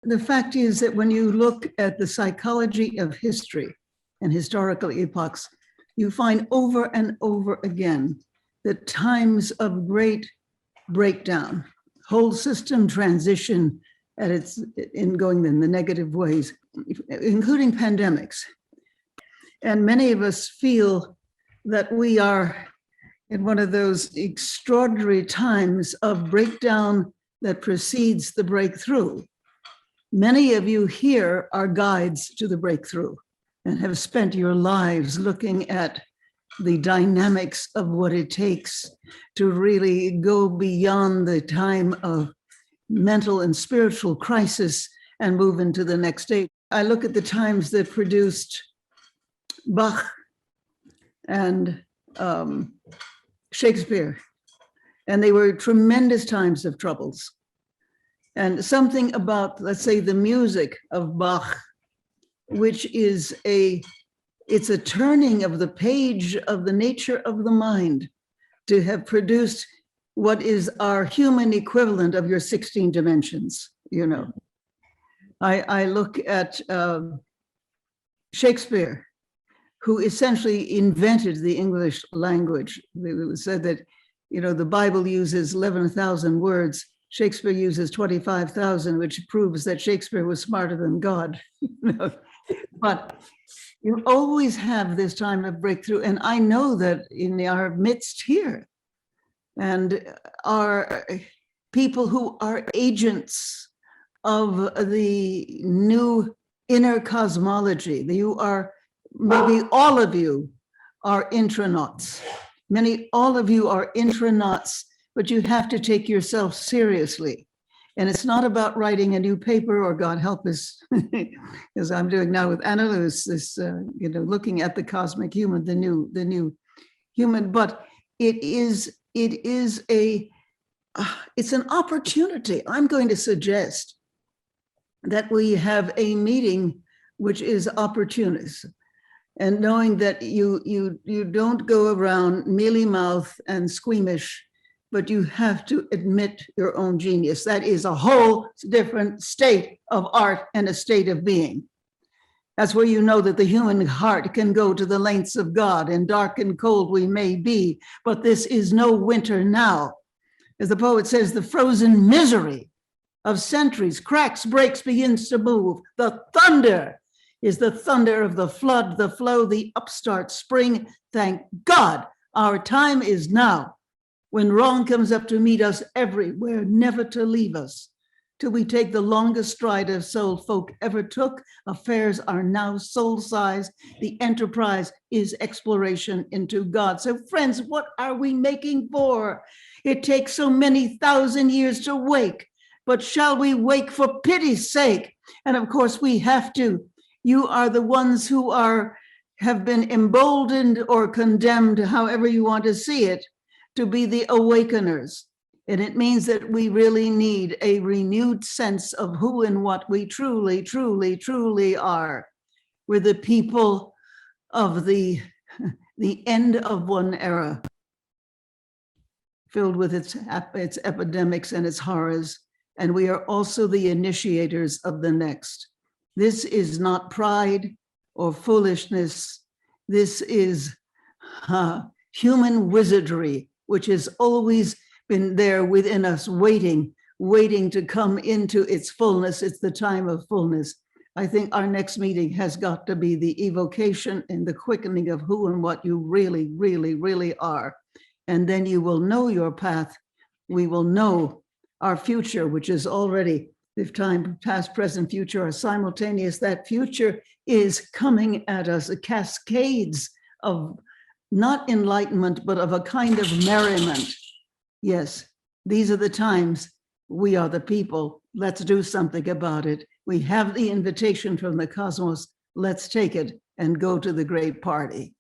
the fact is that when you look at the psychology of history and historical epochs, you find over and over again that times of great breakdown, whole system transition in going in the negative ways, including pandemics. And many of us feel that we are in one of those extraordinary times of breakdown that precedes the breakthrough. Many of you here are guides to the breakthrough and have spent your lives looking at the dynamics of what it takes to really go beyond the time of mental and spiritual crisis and move into the next stage. I look at the times that produced Bach and Shakespeare, and they were tremendous times of troubles. And something about, let's say, the music of Bach, which is it's a turning of the page of the nature of the mind to have produced what is our human equivalent of your 16 dimensions, you know. I look at Shakespeare, who essentially invented the English language. It was said that, you know, the Bible uses 11,000 words. Shakespeare uses 25,000, which proves that Shakespeare was smarter than God. You know? But you always have this time of breakthrough. And I know that in our midst here, and are people who are agents of the new inner cosmology. You are, maybe all of you are intranauts. All of you are intranauts, but you have to take yourself seriously. And it's not about writing a new paper, or God help us, as I'm doing now with Anna Lewis, this, looking at the cosmic human, the new human. But it's an opportunity. I'm going to suggest that we have a meeting which is opportunist, and knowing that you don't go around mealy-mouthed and squeamish, but you have to admit your own genius. That is a whole different state of art and a state of being. That's where you know that the human heart can go to the lengths of God, and dark and cold we may be, but this is no winter now. As the poet says, the frozen misery of centuries cracks, breaks, begins to move. The thunder is the thunder of the flood, the flow, the upstart spring. Thank God our time is now, when wrong comes up to meet us everywhere, never to leave us, till we take the longest stride of soul folk ever took. Affairs are now soul-size. The enterprise is exploration into God. So friends, what are we making for? It takes so many thousand years to wake, but shall we wake for pity's sake? And of course we have to. You are the ones who have been emboldened or condemned, however you want to see it, to be the awakeners. And it means that we really need a renewed sense of who and what we truly, truly, truly are. We're the people of the end of one era, filled with its epidemics and its horrors. And we are also the initiators of the next. This is not pride or foolishness. This is human wizardry, which has always been there within us, waiting to come into its fullness. It's the time of fullness. I think our next meeting has got to be the evocation and the quickening of who and what you really, really, really are. And then you will know your path. We will know our future, which is already, if time, past, present, future are simultaneous, that future is coming at us, cascades of not enlightenment, but of a kind of merriment. Yes, these are the times. We are the people. Let's do something about it. We have the invitation from the cosmos. Let's take it and go to the great party.